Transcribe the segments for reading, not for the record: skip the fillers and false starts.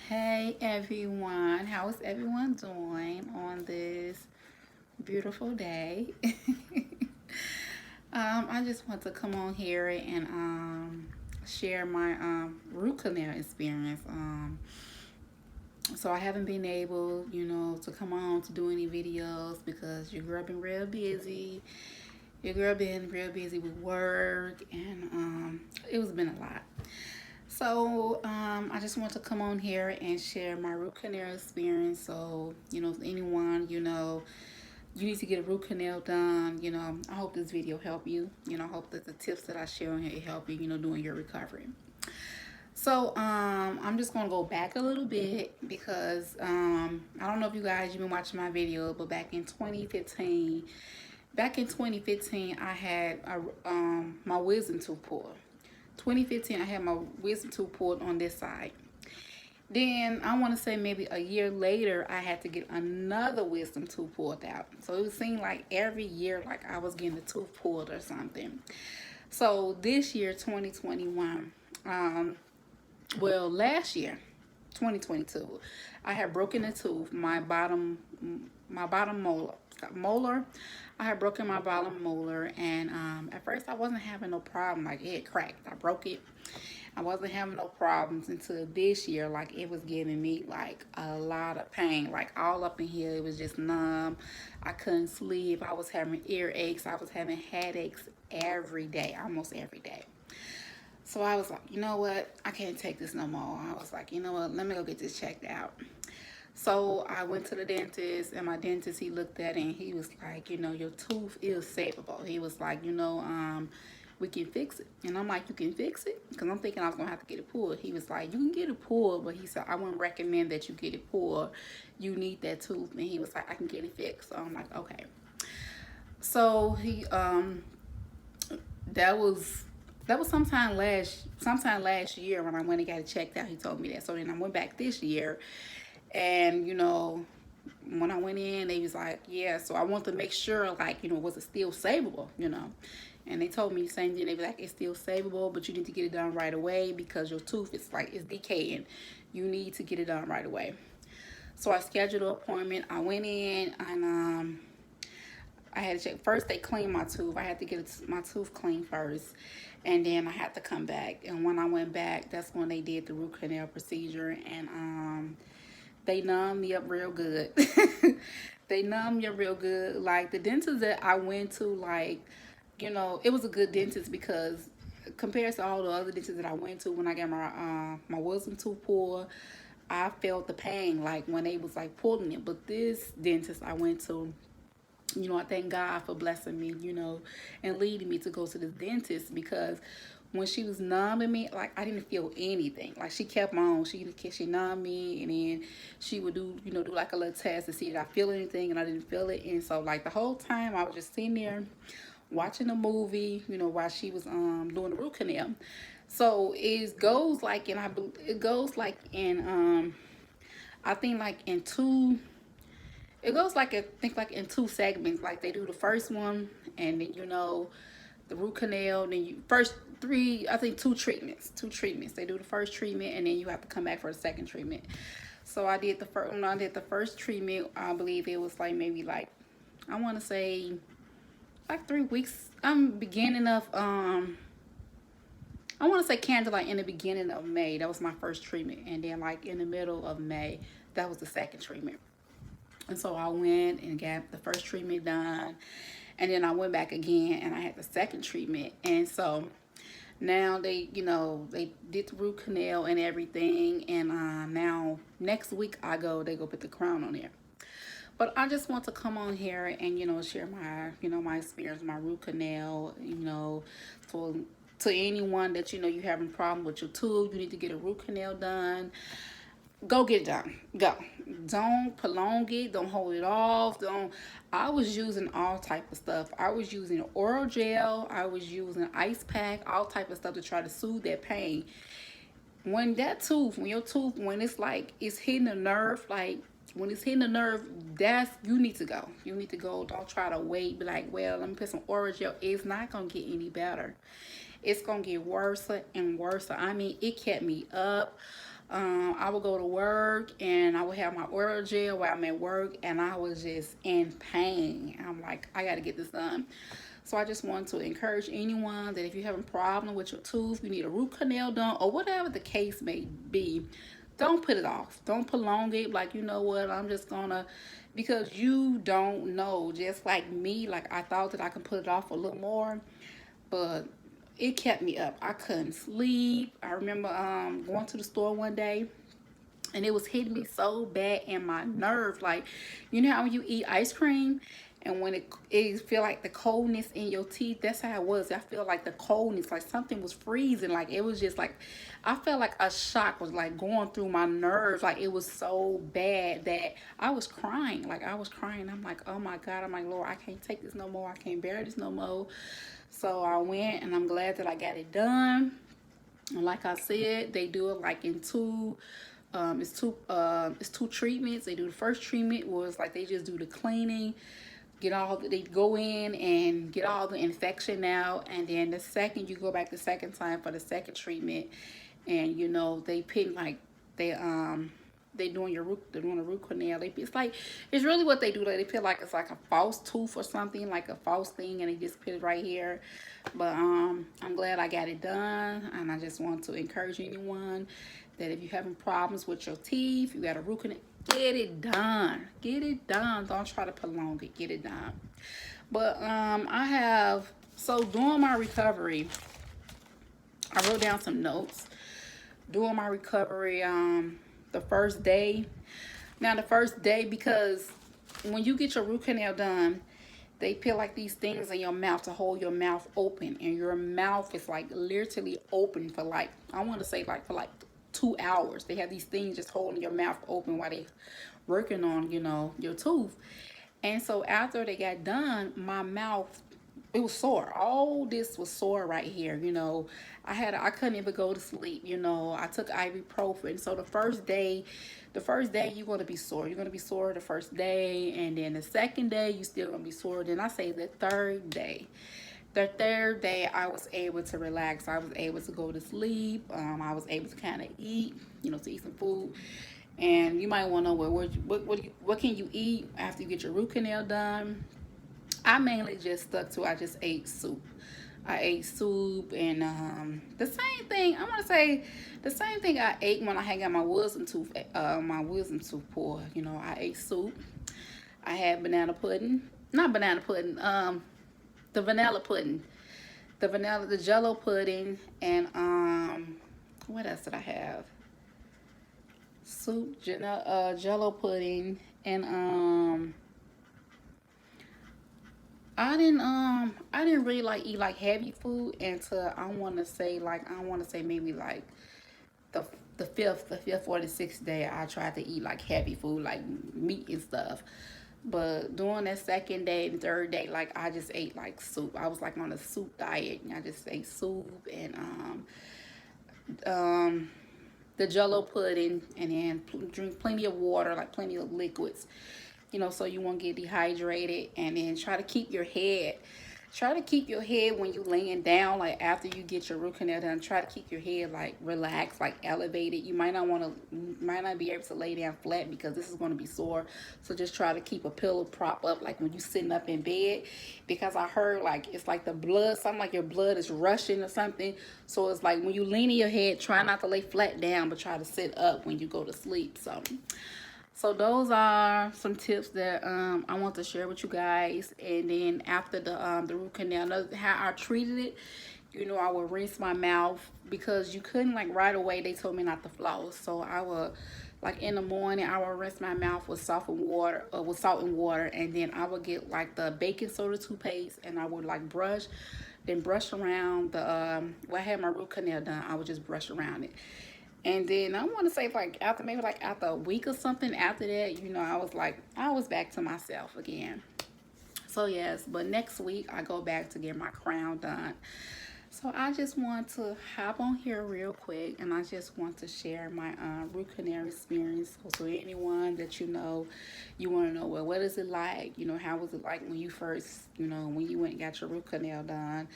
Hey everyone, how is everyone doing on this beautiful day? I just want to come on here and share my root canal experience. So I haven't been able, to come on to do any videos because your girl been real busy. Your girl been real busy with work, and it was been a lot. So I just want to come on here and share my root canal experience. So if anyone you need to get a root canal done, I hope this video help you. I hope that the tips that I share on here help you, doing your recovery. So I'm just gonna go back a little bit because I don't know if you guys you've been watching my video, but back in 2015, I had my wisdom tooth pulled. 2015, I had my wisdom tooth pulled on this side. Then I want to say maybe a year later, I had to get another wisdom tooth pulled out. So it seemed like every year, like I was getting a tooth pulled or something. So this year, 2021, last year, 2022, I had broken a tooth, my bottom molar. I had broken my bottom molar, and at first I wasn't having no problem. Like it had cracked. I broke it. I wasn't having no problems until this year. Like it was giving me like a lot of pain. Like all up in here, it was just numb. I couldn't sleep. I was having earaches. I was having headaches every day, almost every day. So I was like, you know what? I can't take this no more. I was like, you know what? Let me go get this checked out. So I went to the dentist, and my dentist, he looked at it and he was like, your tooth is savable. He was like, we can fix it. And I'm like, you can fix it? Because I'm thinking I was going to have to get it pulled. He was like, you can get it pulled, but he said, I wouldn't recommend that you get it pulled. You need that tooth. And he was like, I can get it fixed. So I'm like, okay. So that was sometime last year when I went and got it checked out. He told me that. So then I went back this year, and when I went in, they was like, yeah. So I want to make sure, like, was it still savable. And they told me the same thing. They were like, it's still savable, but you need to get it done right away because your tooth is like it's decaying. You need to get it done right away. So I scheduled an appointment. I went in, and I had to check. First, they cleaned my tooth. I had to get my tooth cleaned first, and then I had to come back. And when I went back, that's when they did the root canal procedure, and they numbed me up real good. They numbed me up real good. Like the dentist that I went to, like, it was a good dentist because compared to all the other dentists that I went to when I got my wisdom tooth pulled, I felt the pain like when they was like pulling it. But this dentist I went to, I thank God for blessing me, and leading me to go to the dentist because when she was numbing me, like I didn't feel anything. Like she kept on, she numbed me, and then she would do like a little test to see if I feel anything, and I didn't feel it. And so like the whole time I was just sitting there watching a movie, while she was doing the root canal. So it goes like, it goes like in I think like in two it goes like I think like in two segments. Like they do the first one, and then the root canal. Then you first three, I think two treatments. Two treatments. They do the first treatment, and then you have to come back for the second treatment. So I did the first. When I did the first treatment, I believe it was like maybe like I want to say like 3 weeks. Beginning of I want to say kind of like in the beginning of May. That was my first treatment, and then like in the middle of May, that was the second treatment. And so I went and got the first treatment done. And then I went back again and I had the second treatment. And so now they did the root canal and everything. And now next week they go put the crown on there. But I just want to come on here and, share my experience, my root canal, for to anyone that, you having a problem with your tooth, you need to get a root canal done. Go get it done. Go. Don't prolong it. Don't hold it off. Don't. I was using all type of stuff. I was using oral gel. I was using ice pack. All type of stuff to try to soothe that pain. When your tooth, when it's like it's hitting a nerve, like when it's hitting a nerve, you need to go. You need to go. Don't try to wait. Be like, well, let me put some oral gel. It's not gonna get any better. It's gonna get worse and worse. I mean, it kept me up. I I would go to work and I would have my oral gel while I'm at work, and I was just in pain. I'm like, I got to get this done. So I just want to encourage anyone that if you're having a problem with your tooth, you need a root canal done, or whatever the case may be, don't put it off. Don't prolong it. Like, you know what, I'm just gonna, because you don't know. Just like me, like I thought that I could put it off a little more, but it kept me up. I couldn't sleep. I remember going to the store one day, and it was hitting me so bad in my nerve. Like, you know how when you eat ice cream and when it feel like the coldness in your teeth, that's how it was. I feel like the coldness, like something was freezing. Like it was just like, I felt like a shock was like going through my nerves. Like it was so bad that I was crying. Like I was crying. I'm like, oh my God. I'm like, Lord, I can't take this no more. I can't bear this no more. So I went, and I'm glad that I got it done. And like I said, they do it like in it's two treatments. They do the first treatment was like they just do the cleaning, they go in and get all the infection out, and then the second, you go back the second time for the second treatment, and you know they put like they doing they're doing a root canal. It's really what they do. Like they feel like it's like a false tooth or something, like a false thing, and they just put it right here. But I'm glad I got it done, and I just want to encourage anyone that if you're having problems with your teeth, you got a root canal, get it done. Get it done. Don't try to prolong it. Get it done. But during my recovery, I wrote down some notes. During my recovery, the first day. Now the first day, because when you get your root canal done, they put like these things in your mouth to hold your mouth open, and your mouth is like literally open for like, I want to say like for like 2 hours. They have these things just holding your mouth open while they working on, you know, your tooth. And so after they got done, my mouth, it was sore. All this was sore right here, you know. I couldn't even go to sleep, you know. I took ibuprofen. So the first day you're going to be sore. You're going to be sore the first day, and then the second day you still going to be sore. Then I say the third day. The third day I was able to relax. I was able to go to sleep. I was able to kind of eat, you know, to eat some food. And you might want to know, what can you eat after you get your root canal done? I mainly just stuck to, I just ate soup. I ate soup, and the same thing, I want to say, the same thing I ate when I had got my wisdom tooth pulled. You know, I ate soup. I had banana pudding. Not banana pudding, the vanilla pudding. The jello pudding, and what else did I have? Soup, jello pudding, and I didn't really like eat like heavy food until I want to say maybe like the fifth or the sixth day. I tried to eat like heavy food, like meat and stuff. But during that second day and third day, like I just ate like soup. I was like on a soup diet, and I just ate soup and the jello pudding, and then drink plenty of water, like plenty of liquids, you know, so you won't get dehydrated. And then try to keep your head when you laying down, like after you get your root canal done. Try to keep your head like relaxed, like elevated. You might not be able to lay down flat because this is going to be sore. So just try to keep a pillow prop up, like when you sitting up in bed, because I heard like it's like the blood, something like your blood is rushing or something. So it's like when you lean in your head, try not to lay flat down, but try to sit up when you go to sleep. So those are some tips that I want to share with you guys. And then after the root canal, how I treated it, you know, I would rinse my mouth, because you couldn't, like right away, they told me not to floss. So I would, like in the morning, I would rinse my mouth with salt and water, and then I would get like the baking soda toothpaste, and I would like brush around the where I had my root canal done. I would just brush around it. And then I want to say like after a week or something after that, you know, I was back to myself again. So yes, but next week I go back to get my crown done. So I just want to hop on here real quick, and I just want to share my root canal experience. So anyone that you know, you want to know, well, what is it like? You know, how was it like when you first, you know, when you went and got your root canal done?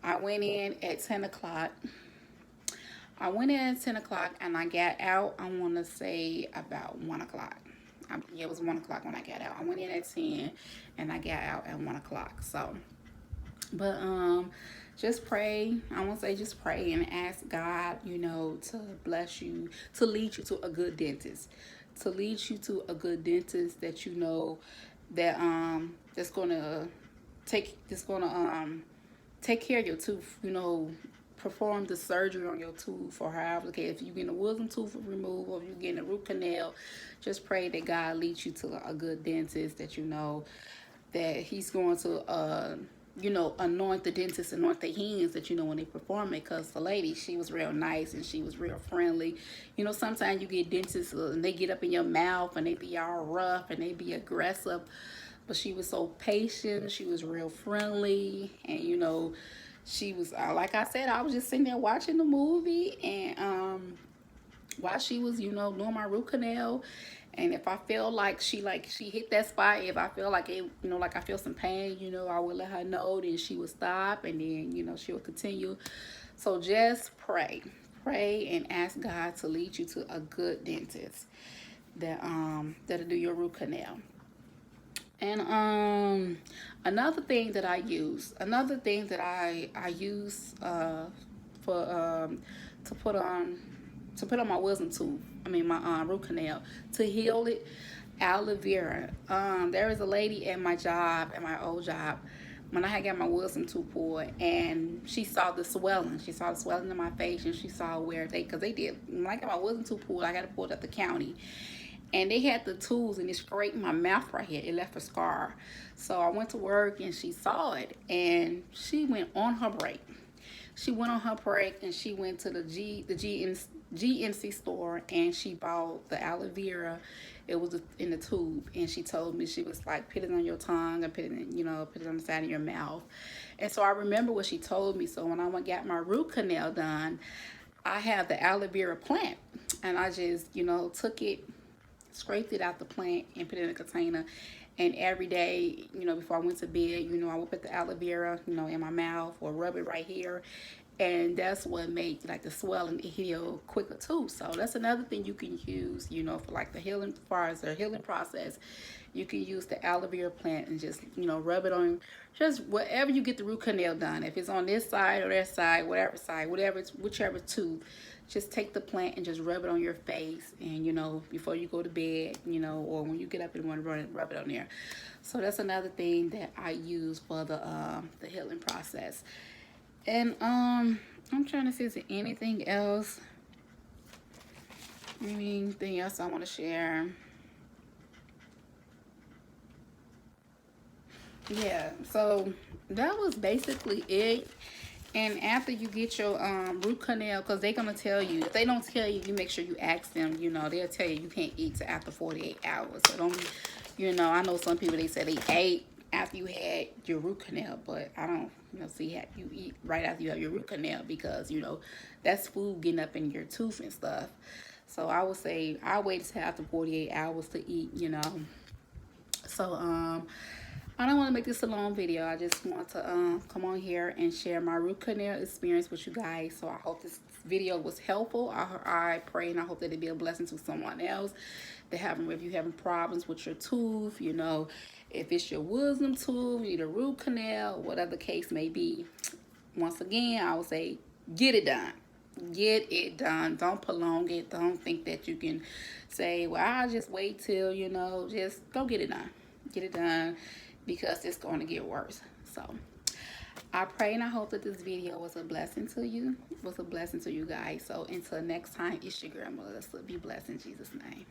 I went in at 10 o'clock. I went in at 10 o'clock and I got out, I want to say about 1 o'clock. Yeah, it was 1 o'clock when I got out. I went in at 10 and I got out at 1 o'clock. So, but just pray. I want to say just pray and ask God, you know, to bless you, to lead you to a good dentist, to lead you to a good dentist that you know that that's gonna take care of your tooth, you know, perform the surgery on your tooth or however, okay, if you're getting a wisdom tooth removed or if you're getting a root canal, just pray that God leads you to a good dentist, that you know that he's going to you know, anoint the dentist, anoint their hands, that you know when they perform it. Because the lady, she was real nice and she was real friendly. You know, sometimes you get dentists and they get up in your mouth and they be all rough and they be aggressive, but she was so patient, she was real friendly, and you know, she was like I said, I was just sitting there watching the movie, and while she was, you know, doing my root canal. And if I feel like she hit that spot, if I feel like it, you know, like I feel some pain, you know, I would let her know, then she would stop, and then, you know, she would continue. So just pray and ask God to lead you to a good dentist that that'll do your root canal. And another thing that I use for to put on my wisdom tooth, I mean my root canal, to heal it, aloe vera. There was a lady at my job, at my old job, when I had got my wisdom tooth pulled, and she saw the swelling. She saw the swelling in my face, and she saw where because they did, when I got my wisdom tooth pulled, I got it pulled at the county. And they had the tools and it scraped my mouth right here. It left a scar. So I went to work and she saw it and she went on her break. She went on her break and she went to the GNC store and she bought the aloe vera. It was in the tube, and she told me, she was like, put it on your tongue and put it in, you know, put it on the side of your mouth. And so I remember what she told me. So when I went got my root canal done, I had the aloe vera plant, and I just, you know, took it, scraped it out the plant and put it in a container, and every day, you know, before I went to bed, you know, I would put the aloe vera, you know, in my mouth or rub it right here, and that's what made like the swelling heal quicker too. So that's another thing you can use, you know, for like the healing, as far as the healing process. You can use the aloe vera plant and just, you know, rub it on just wherever you get the root canal done. If it's on this side or that side, whatever, whichever tooth, just take the plant and just rub it on your face, and you know, before you go to bed, you know, or when you get up and want to run it, rub it on there. So that's another thing that I use for the healing process. And I'm trying to see, is there anything else I want to share? Yeah, so that was basically it. And after you get your root canal, because they're going to tell you, if they don't tell you, you make sure you ask them, you know, they'll tell you you can't eat till after 48 hours. So don't be, you know, I know some people, they say they ate after you had your root canal, but I don't, you know, see, you eat right after you have your root canal, because, you know, that's food getting up in your tooth and stuff. So I would say I wait till after 48 hours to eat, you know. So I don't want to make this a long video. I just want to come on here and share my root canal experience with you guys. So I hope this video was helpful. I pray and I hope that it be a blessing to someone else that if you having problems with your tooth, you know, if it's your wisdom tooth, you need a root canal, whatever the case may be. Once again, I would say get it done. Get it done. Don't prolong it. Don't think that you can say, well, I'll just wait till, you know, just go get it done. Get it done, because it's going to get worse. So I pray and I hope that this video was a blessing to you, guys. So until next time, it's your girl Melissa. Be blessed in Jesus' name.